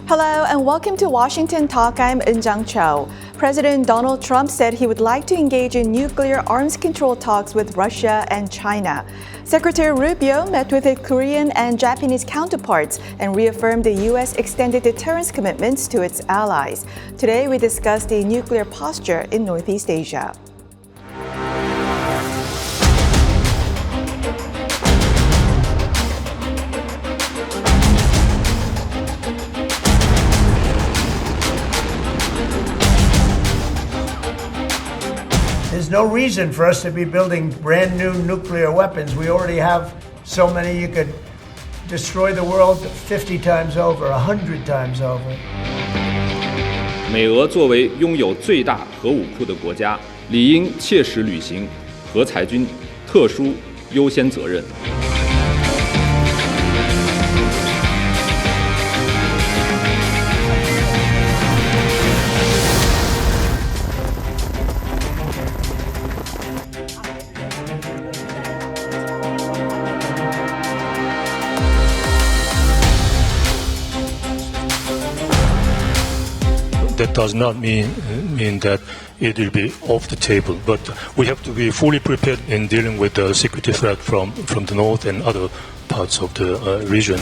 Hello and welcome to Washington Talk. I'm Eun-jung Cho. President Donald Trump said he would like to engage in nuclear arms control talks with Russia and China. Secretary Rubio met with his Korean and Japanese counterparts and reaffirmed the U.S. extended deterrence commitments to its allies. Today, we discuss the nuclear posture in Northeast Asia. There's no reason for us to be building brand new nuclear weapons. We already have so many you could destroy the world 50 times over, 100 times over. 美俄作为拥有最大核武库的国家，理应切实履行核裁军特殊优先责任。That does not mean that it will be off the table, but we have to be fully prepared in dealing with the security threat from the north and other parts of the region.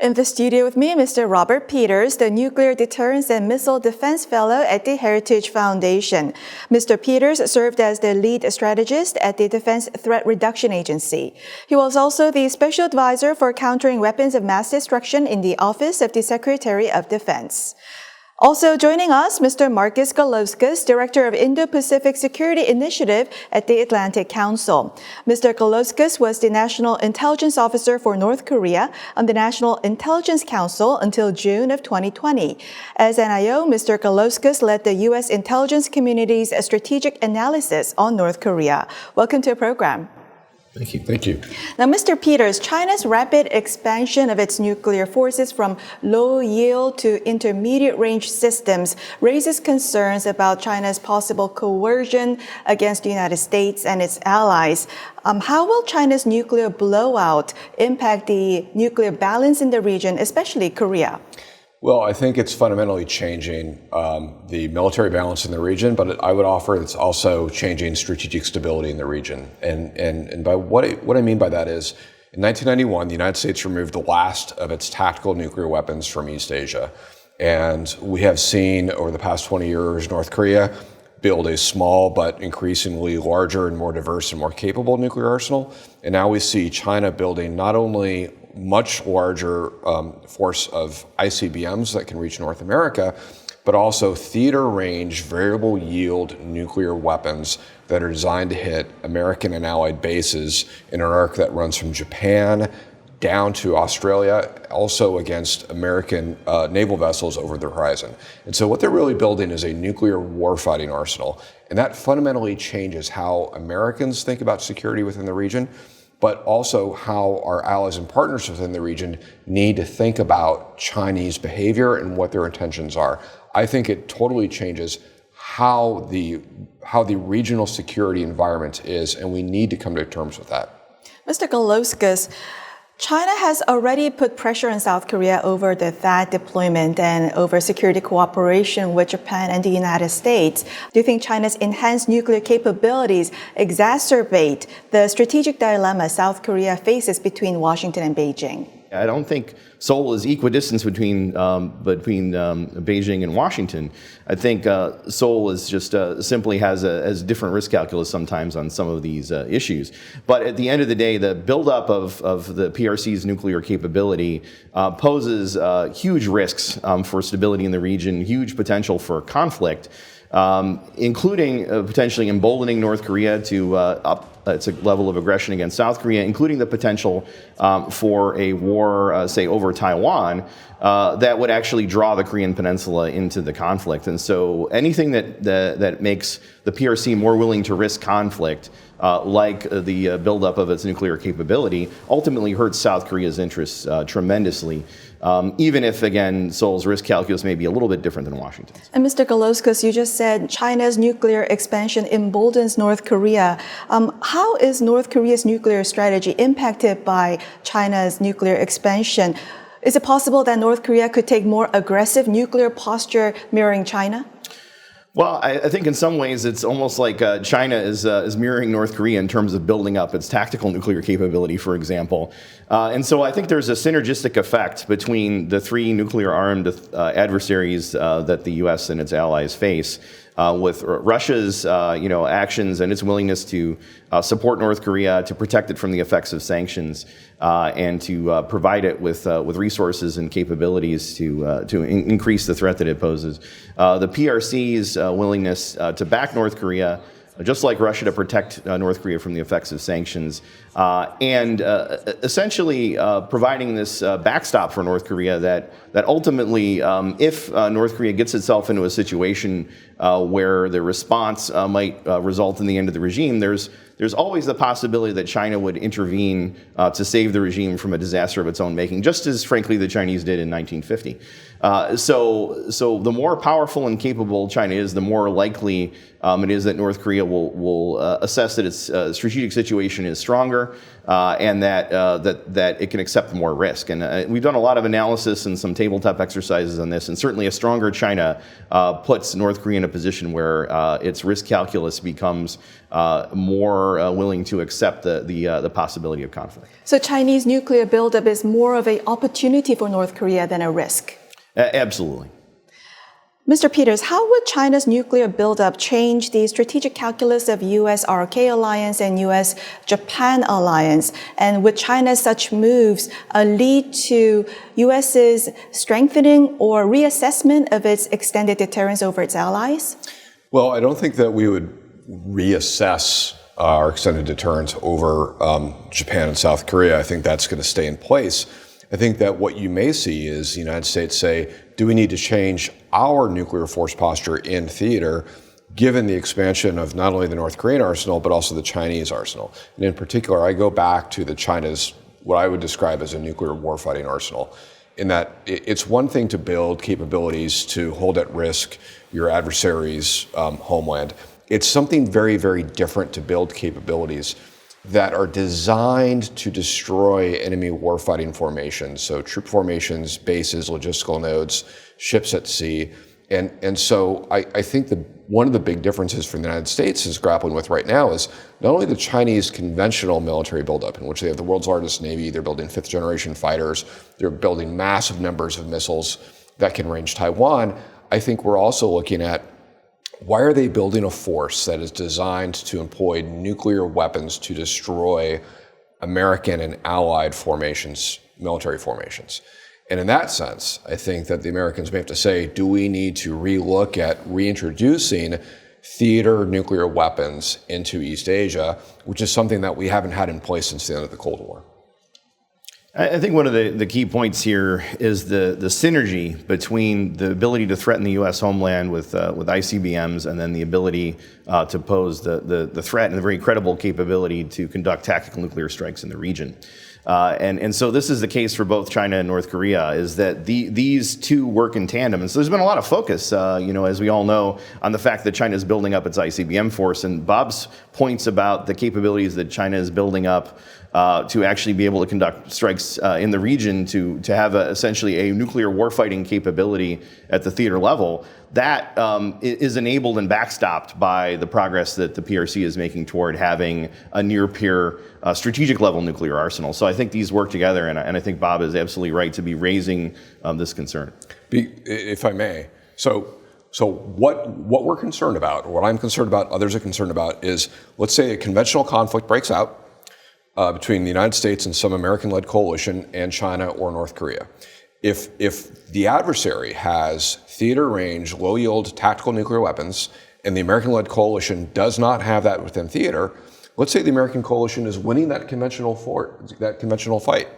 In the studio with me, Mr. Robert Peters, the Nuclear Deterrence and Missile Defense Fellow at the Heritage Foundation. Mr. Peters served as the lead strategist at the Defense Threat Reduction Agency. He was also the Special Advisor for Countering Weapons of Mass Destruction in the Office of the Secretary of Defense. Also joining us, Mr. Markus Garlauskas, Director of Indo-Pacific Security Initiative at the Atlantic Council. Mr. Garlauskas was the National Intelligence Officer for North Korea on the National Intelligence Council until June of 2020. As NIO, Mr. Garlauskas led the U.S. intelligence community's strategic analysis on North Korea. Welcome to the program. Thank you. Thank you. Now, Mr. Peters, China's rapid expansion of its nuclear forces from low-yield to intermediate-range systems raises concerns about China's possible coercion against the United States and its allies. How will China's nuclear blowout impact the nuclear balance in the region, especially Korea? Well, I think it's fundamentally changing the military balance in the region, but I would offer it's also changing strategic stability in the region. And by what I mean by that is, in 1991, the United States removed the last of its tactical nuclear weapons from East Asia. And we have seen over the past 20 years, North Korea build a small but increasingly larger and more diverse and more capable nuclear arsenal. And now we see China building not only much larger force of ICBMs that can reach North America, but also theater range, variable yield nuclear weapons that are designed to hit American and allied bases in an arc that runs from Japan down to Australia, also against American naval vessels over the horizon. And so what they're really building is a nuclear warfighting arsenal. And that fundamentally changes how Americans think about security within the region, but also how our allies and partners within the region need to think about Chinese behavior and what their intentions are. I think it totally changes how the regional security environment is, and we need to come to terms with that. Mr. Garlauskas, China has already put pressure on South Korea over the THAAD deployment and over security cooperation with Japan and the United States. Do you think China's enhanced nuclear capabilities exacerbate the strategic dilemma South Korea faces between Washington and Beijing? I don't think Seoul is equidistant between Beijing and Washington. I think Seoul is just simply has a different risk calculus sometimes on some of these issues. But at the end of the day, the buildup of the PRC's nuclear capability poses huge risks for stability in the region, huge potential for conflict, including potentially emboldening North Korea to up its level of aggression against South Korea, including the potential for a war, say, over Taiwan, that would actually draw the Korean Peninsula into the conflict. And so anything that makes the PRC more willing to risk conflict, like the buildup of its nuclear capability, ultimately hurts South Korea's interests tremendously. even if, again, Seoul's risk calculus may be a little bit different than Washington's. And Mr. Garlauskas, you just said China's nuclear expansion emboldens North Korea. How is North Korea's nuclear strategy impacted by China's nuclear expansion? Is it possible that North Korea could take more aggressive nuclear posture mirroring China? Well, I think in some ways it's almost like China is mirroring North Korea in terms of building up its tactical nuclear capability, for example. And so I think there's a synergistic effect between the three nuclear-armed adversaries that the U.S. and its allies face. With Russia's actions and its willingness to support North Korea, to protect it from the effects of sanctions, and to provide it with resources and capabilities to increase the threat that it poses. The PRC's willingness to back North Korea, just like Russia, to protect North Korea from the effects of sanctions, and essentially providing this backstop for North Korea that ultimately, if North Korea gets itself into a situation where the response might result in the end of the regime, there's always the possibility that China would intervene to save the regime from a disaster of its own making, just as, frankly, the Chinese did in 1950. So the more powerful and capable China is, the more likely it is that North Korea will assess that its strategic situation is stronger and that it can accept more risk. And we've done a lot of analysis and some tabletop exercises on this, and certainly a stronger China puts North Korea in a position where its risk calculus becomes more willing to accept the possibility of conflict. So Chinese nuclear buildup is more of an opportunity for North Korea than a risk? Absolutely. Mr. Peters, how would China's nuclear buildup change the strategic calculus of U.S.-RK alliance and U.S.-Japan alliance? And would China's such moves lead to U.S.'s strengthening or reassessment of its extended deterrence over its allies? Well, I don't think that we would reassess our extended deterrence over Japan and South Korea. I think that's going to stay in place. I think that what you may see is the United States say, do we need to change our nuclear force posture in theater given the expansion of not only the North Korean arsenal, but also the Chinese arsenal? And in particular, I go back to the China's, what I would describe as a nuclear warfighting arsenal, in that it's one thing to build capabilities to hold at risk your adversary's homeland. It's something very, very different to build capabilities that are designed to destroy enemy warfighting formations, so troop formations, bases, logistical nodes, ships at sea. And so I think one of the big differences for the United States is grappling with right now is not only the Chinese conventional military buildup, in which they have the world's largest navy, they're building fifth generation fighters, they're building massive numbers of missiles that can range Taiwan. I think we're also looking at why are they building a force that is designed to employ nuclear weapons to destroy American and allied formations, military formations? And in that sense, I think that the Americans may have to say, do we need to relook at reintroducing theater nuclear weapons into East Asia, which is something that we haven't had in place since the end of the Cold War? I think one of the key points here is the synergy between the ability to threaten the U.S. homeland with ICBMs and then the ability to pose the threat and the very credible capability to conduct tactical nuclear strikes in the region. And so this is the case for both China and North Korea, is that these two work in tandem. And so there's been a lot of focus, as we all know, on the fact that China is building up its ICBM force. And Bob's points about the capabilities that China is building up to actually be able to conduct strikes in the region, to have essentially a nuclear warfighting capability at the theater level, that is enabled and backstopped by the progress that the PRC is making toward having a near-peer strategic level nuclear arsenal. So I think these work together, and I think Bob is absolutely right to be raising this concern. If I may, so what we're concerned about, or what I'm concerned about, others are concerned about, is let's say a conventional conflict breaks out between the United States and some American-led coalition and China or North Korea. If the adversary has theater-range, low-yield tactical nuclear weapons, and the American-led coalition does not have that within theater, let's say the American coalition is winning that conventional fight.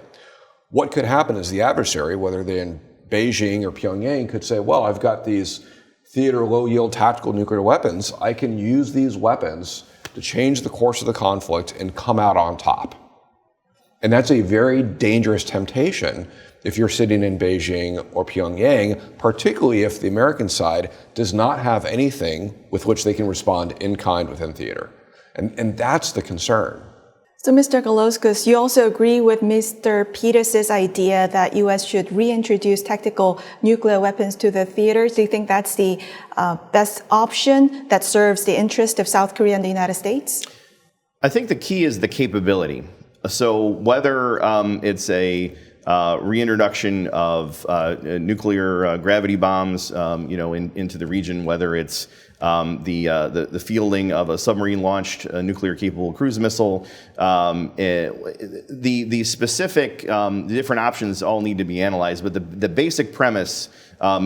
What could happen is the adversary, whether they're in Beijing or Pyongyang, could say, well, I've got these theater low-yield tactical nuclear weapons. I can use these weapons to change the course of the conflict and come out on top. And that's a very dangerous temptation if you're sitting in Beijing or Pyongyang, particularly if the American side does not have anything with which they can respond in kind within theater. And that's the concern. So, Mr. Garlauskas, you also agree with Mr. Peters' idea that U.S. should reintroduce tactical nuclear weapons to the theaters. Do you think that's the best option that serves the interest of South Korea and the United States? I think the key is the capability. So whether it's a reintroduction of nuclear gravity bombs, into the region, whether it's the fielding of a submarine-launched nuclear-capable cruise missile, the specific different options all need to be analyzed. But the basic premise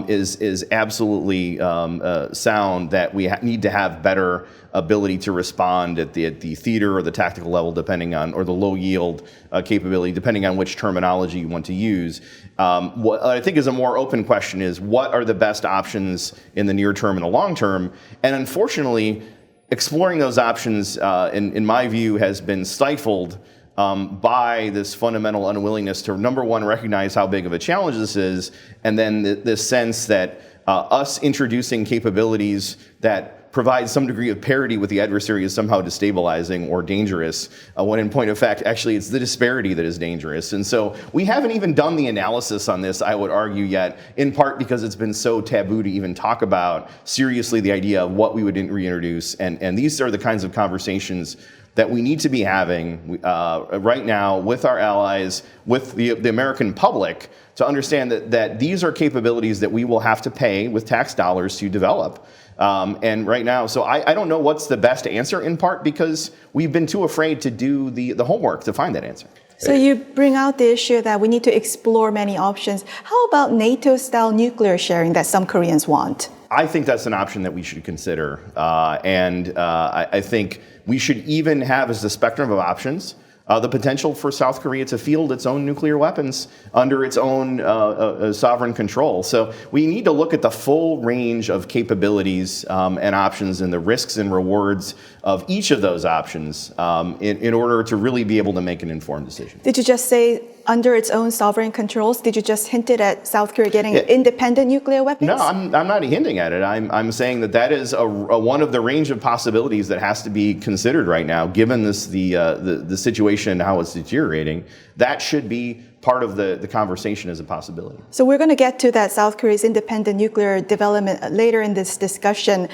is absolutely sound, that we need to have better ability to respond at the theater or the tactical level, depending on, or the low yield capability, depending on which terminology you want to use. What I think is a more open question is, what are the best options in the near term and the long term? And unfortunately, exploring those options, in my view, has been stifled by this fundamental unwillingness to, number one, recognize how big of a challenge this is, and then this sense that us introducing capabilities that provide some degree of parity with the adversary is somehow destabilizing or dangerous, when in point of fact, actually it's the disparity that is dangerous. And so we haven't even done the analysis on this, I would argue, yet, in part because it's been so taboo to even talk about seriously the idea of what we would reintroduce. And these are the kinds of conversations that we need to be having right now with our allies, with the American public, to understand that these are capabilities that we will have to pay with tax dollars to develop. And right now, so I don't know what's the best answer, in part because we've been too afraid to do the homework to find that answer. So you bring out the issue that we need to explore many options. How about NATO-style nuclear sharing that some Koreans want? I think that's an option that we should consider. I think we should even have, as the spectrum of options, the potential for South Korea to field its own nuclear weapons under its own sovereign control. So we need to look at the full range of capabilities and options, and the risks and rewards of each of those options in order to really be able to make an informed decision. Did you just say under its own sovereign controls? Did you just hint it at South Korea getting independent nuclear weapons? No, I'm not hinting at it. I'm saying that is a one of the range of possibilities that has to be considered right now, given the situation and how it's deteriorating. That should be part of the conversation as a possibility. So we're going to get to that South Korea's independent nuclear development later in this discussion.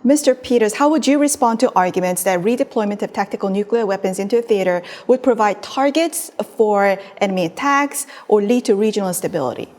Mr. Peters, how would you respond to arguments that redeployment of tactical nuclear weapons into theater would provide targets for enemy attacks or lead to regional instability?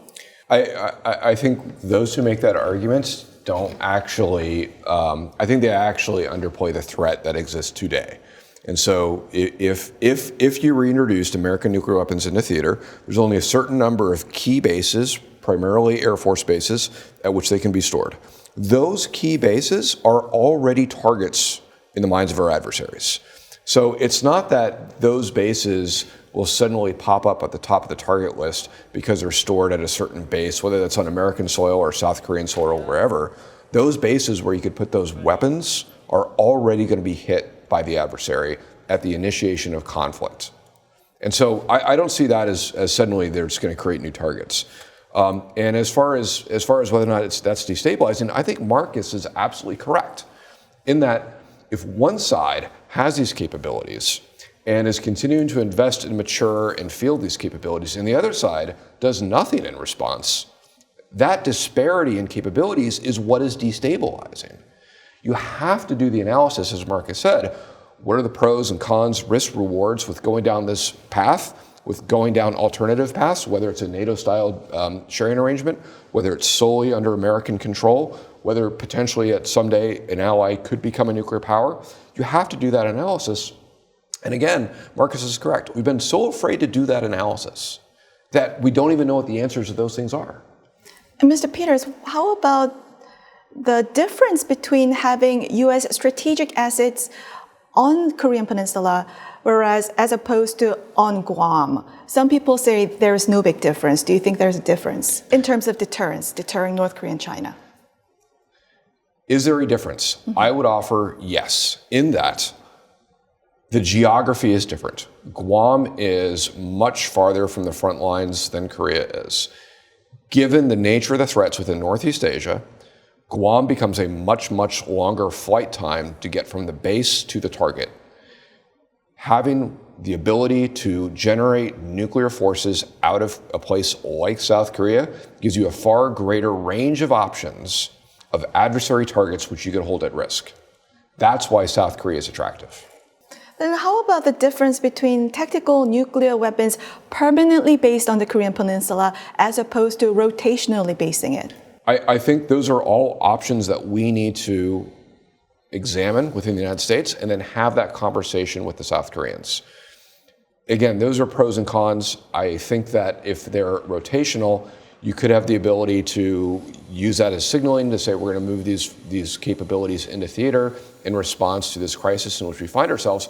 I think those who make that argument don't actually, I think they actually underplay the threat that exists today. And so if you reintroduced American nuclear weapons into theater, there's only a certain number of key bases, primarily Air Force bases, at which they can be stored. Those key bases are already targets in the minds of our adversaries. So it's not that those bases will suddenly pop up at the top of the target list because they're stored at a certain base, whether that's on American soil or South Korean soil or wherever. Those bases where you could put those weapons are already going to be hit by the adversary at the initiation of conflict. And so I don't see that as suddenly they're just going to create new targets. And as far as whether or not that's destabilizing, I think Markus is absolutely correct in that if one side has these capabilities and is continuing to invest and mature and field these capabilities, and the other side does nothing in response, that disparity in capabilities is what is destabilizing. You have to do the analysis, as Markus said. What are the pros and cons, risks, rewards with going down this path, with going down alternative paths, whether it's a NATO-style sharing arrangement, whether it's solely under American control, whether potentially at someday an ally could become a nuclear power. You have to do that analysis. And again, Markus is correct. We've been so afraid to do that analysis that we don't even know what the answers to those things are. And Mr. Peters, how about the difference between having U.S. strategic assets on Korean Peninsula, whereas as opposed to on Guam? Some people say there's no big difference. Do you think there's a difference in terms of deterrence, deterring North Korea and China? Is there a difference? I would offer yes, in that The geography is different. Guam is much farther from the front lines than Korea is. Given the nature of the threats within Northeast Asia, Guam becomes a much, much longer flight time to get from the base to the target. Having the ability to generate nuclear forces out of a place like South Korea gives you a far greater range of options of adversary targets which you could hold at risk. That's why South Korea is attractive. Then how about the difference between tactical nuclear weapons permanently based on the Korean Peninsula as opposed to rotationally basing it? I think those are all options that we need to examine within the United States and then have that conversation with the South Koreans. Again, those are pros and cons. I think that if they're rotational, you could have the ability to use that as signaling to say we're going to move these capabilities into theater in response to this crisis in which we find ourselves.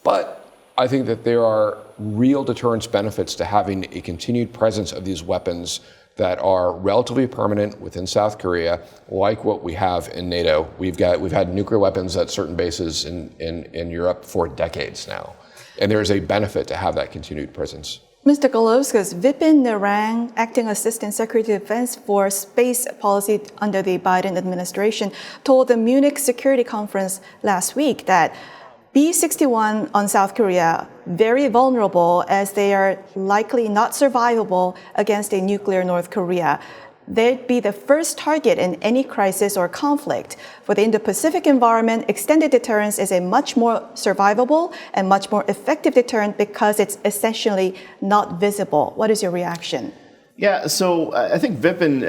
But I think that there are real deterrence benefits to having a continued presence of these weapons that are relatively permanent within South Korea, like what we have in NATO. We've had nuclear weapons at certain bases in Europe for decades now. And there is a benefit to have that continued presence. Mr. Garlauskas, Vipin Narang, Acting Assistant Secretary of Defense for Space Policy under the Biden administration, told the Munich Security Conference last week that B-61 on South Korea, very vulnerable as they are likely not survivable against a nuclear North Korea. They'd be the first target in any crisis or conflict. For the Indo-Pacific environment, extended deterrence is a much more survivable and much more effective deterrent because it's essentially not visible. What is your reaction? Yeah, so I think Vipin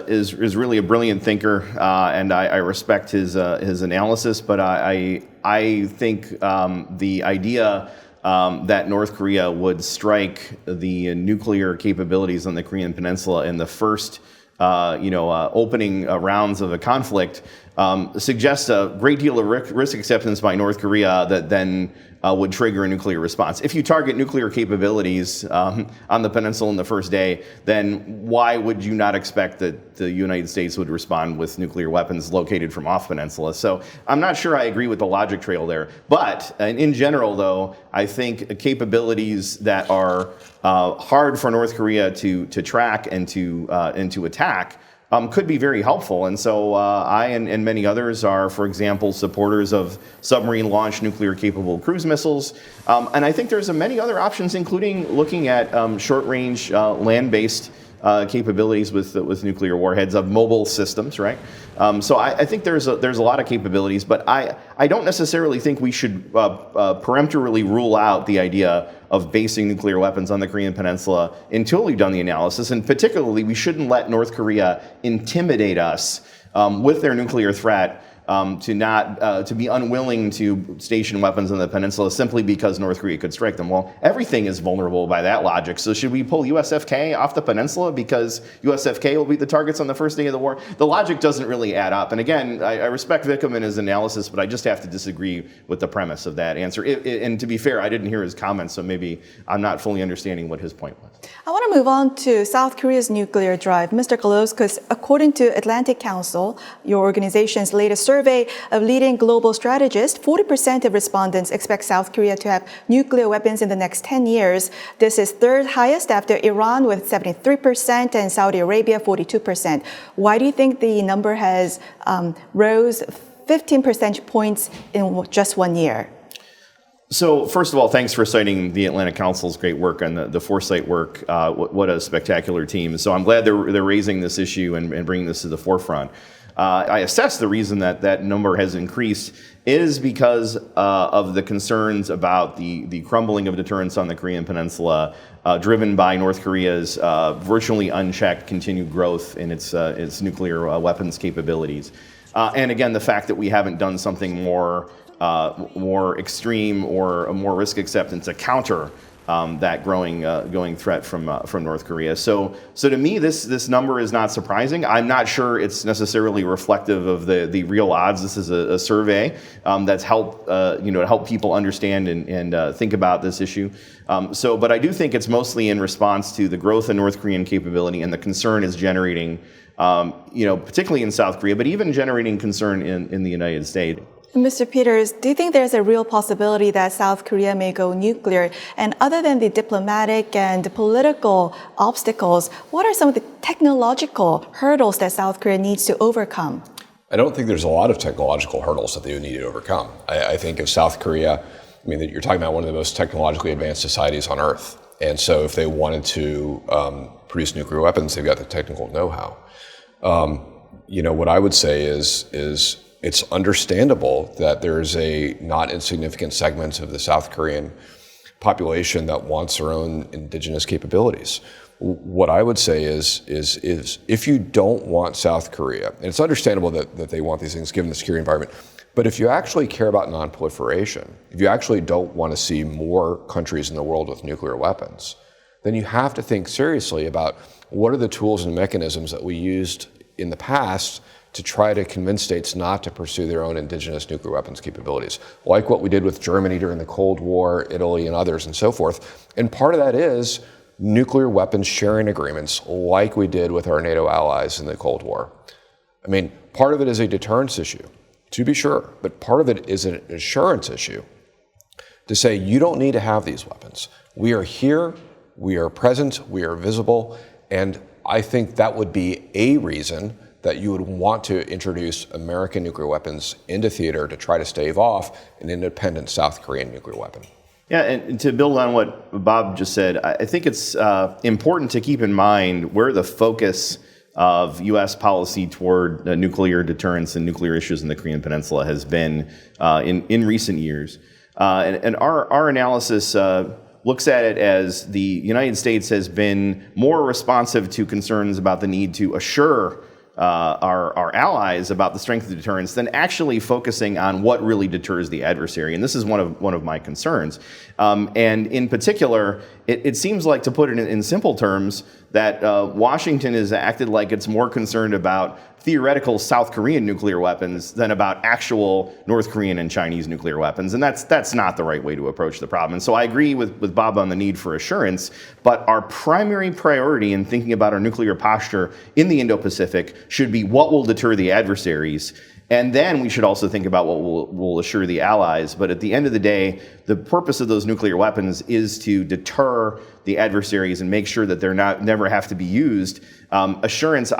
is really a brilliant thinker, and I respect his analysis. But I think the idea that North Korea would strike the nuclear capabilities on the Korean Peninsula in the first opening rounds of the conflict suggests a great deal of risk acceptance by North Korea that then would trigger a nuclear response. If you target nuclear capabilities on the peninsula in the first day, then why would you not expect that the United States would respond with nuclear weapons located from off peninsula? So I'm not sure I agree with the logic trail there. But in general, though, I think capabilities that are hard for North Korea to track and to attack could be very helpful. And so I and many others are, for example, supporters of submarine-launched nuclear-capable cruise missiles. And I think there's many other options, including looking at short-range land-based capabilities with nuclear warheads of mobile systems, right? So I think there's a lot of capabilities, but I don't necessarily think we should peremptorily rule out the idea of basing nuclear weapons on the Korean Peninsula until we've done the analysis. And particularly, we shouldn't let North Korea intimidate us with their nuclear threat to be unwilling to station weapons on the peninsula simply because North Korea could strike them. Well, everything is vulnerable by that logic. So should we pull USFK off the peninsula because USFK will be the targets on the first day of the war? The logic doesn't really add up. And again, I respect Vikram and his analysis, but I just have to disagree with the premise of that answer. And to be fair, I didn't hear his comments, so maybe I'm not fully understanding what his point was. I want to move on to South Korea's nuclear drive. Mr. Garlauskas, according to Atlantic Council, your organization's latest survey of leading global strategists, 40% of respondents expect South Korea to have nuclear weapons in the next 10 years. This is third highest after Iran with 73% and Saudi Arabia 42%. Why do you think the number has rose 15 percentage points in just 1 year? So first of all, thanks for citing the Atlantic Council's great work on the foresight work. What a spectacular team. So I'm glad they're raising this issue and bringing this to the forefront. I assess the reason that number has increased is because of the concerns about the crumbling of deterrence on the Korean Peninsula, driven by North Korea's virtually unchecked continued growth in its nuclear weapons capabilities. And again, the fact that we haven't done something more extreme or a more risk acceptance to counter that growing threat from North Korea. So to me, this number is not surprising. I'm not sure it's necessarily reflective of the real odds. This is a survey that's helped to help people understand and think about this issue. But I do think it's mostly in response to the growth in North Korean capability and the concern is generating, particularly in South Korea, but even generating concern in the United States. Mr. Peters, do you think there's a real possibility that South Korea may go nuclear? And other than the diplomatic and political obstacles, what are some of the technological hurdles that South Korea needs to overcome? I don't think there's a lot of technological hurdles that they would need to overcome. I think of South Korea, I mean, you're talking about one of the most technologically advanced societies on Earth. And so if they wanted to produce nuclear weapons, they've got the technical know-how. What I would say is it's understandable that there's a not insignificant segment of the South Korean population that wants their own indigenous capabilities. What I would say is if you don't want South Korea, and it's understandable that they want these things given the security environment, but if you actually care about non-proliferation, if you actually don't want to see more countries in the world with nuclear weapons, then you have to think seriously about what are the tools and mechanisms that we used in the past to try to convince states not to pursue their own indigenous nuclear weapons capabilities, like what we did with Germany during the Cold War, Italy, and others, and so forth. And part of that is nuclear weapons sharing agreements, like we did with our NATO allies in the Cold War. I mean, part of it is a deterrence issue, to be sure, but part of it is an assurance issue to say you don't need to have these weapons. We are here, we are present, we are visible, and I think that would be a reason that you would want to introduce American nuclear weapons into theater to try to stave off an independent South Korean nuclear weapon. Yeah, and to build on what Bob just said, I think it's important to keep in mind where the focus of U.S. policy toward nuclear deterrence and nuclear issues in the Korean Peninsula has been in recent years. And our analysis looks at it as the United States has been more responsive to concerns about the need to assure our allies about the strength of deterrence than actually focusing on what really deters the adversary. And this is one of my concerns. And in particular, it seems like, to put it in simple terms, that Washington has acted like it's more concerned about theoretical South Korean nuclear weapons than about actual North Korean and Chinese nuclear weapons. And that's not the right way to approach the problem. And so I agree with Bob on the need for assurance, but our primary priority in thinking about our nuclear posture in the Indo-Pacific should be what will deter the adversaries. And then we should also think about what will assure the allies. But at the end of the day, the purpose of those nuclear weapons is to deter the adversaries and make sure that they're never have to be used. Assurance,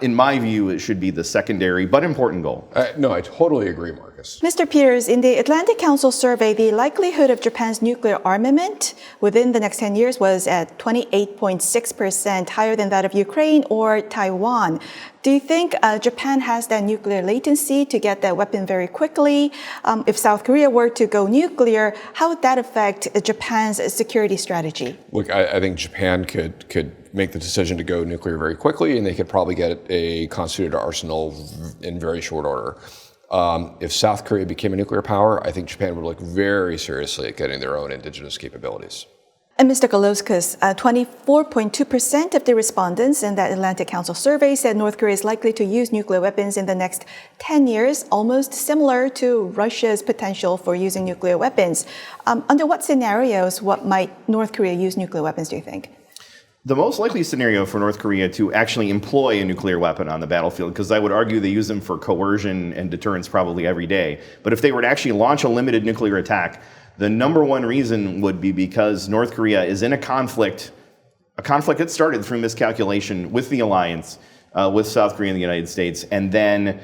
in my view, it should be the secondary but important goal. No, I totally agree, Marcus. Mr. Peters, in the Atlantic Council survey, the likelihood of Japan's nuclear armament within the next 10 years was at 28.6%, higher than that of Ukraine or Taiwan. Do you think Japan has that nuclear latency to get that weapon very quickly? If South Korea were to go nuclear, how would that affect Japan's security strategy? Look, I think Japan could make the decision to go nuclear very quickly, and they could probably get a constituted arsenal in very short order. If South Korea became a nuclear power, I think Japan would look very seriously at getting their own indigenous capabilities. And Mr. Garlauskas, 24.2% of the respondents in that Atlantic Council survey said North Korea is likely to use nuclear weapons in the next 10 years, almost similar to Russia's potential for using nuclear weapons. Under what scenarios, what might North Korea use nuclear weapons, do you think? The most likely scenario for North Korea to actually employ a nuclear weapon on the battlefield, because I would argue they use them for coercion and deterrence probably every day, but if they were to actually launch a limited nuclear attack, the number one reason would be because North Korea is in a conflict that started through miscalculation with the alliance, with South Korea and the United States, and then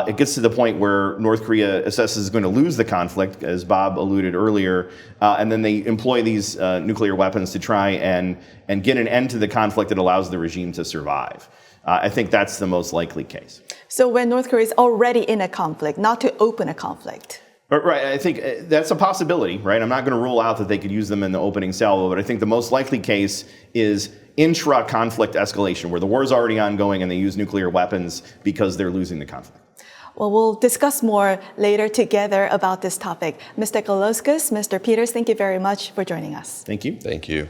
it gets to the point where North Korea assesses is going to lose the conflict, as Bob alluded earlier, and then they employ these nuclear weapons to try and get an end to the conflict that allows the regime to survive. I think that's the most likely case. So when North Korea is already in a conflict, not to open a conflict? Right, I think that's a possibility, right? I'm not going to rule out that they could use them in the opening salvo, but I think the most likely case is intra-conflict escalation, where the war is already ongoing and they use nuclear weapons because they're losing the conflict. Well, we'll discuss more later together about this topic. Mr. Garlauskas, Mr. Peters, thank you very much for joining us. Thank you. Thank you.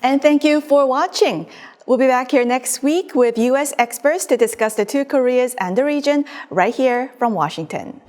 And thank you for watching. We'll be back here next week with U.S. experts to discuss the two Koreas and the region right here from Washington.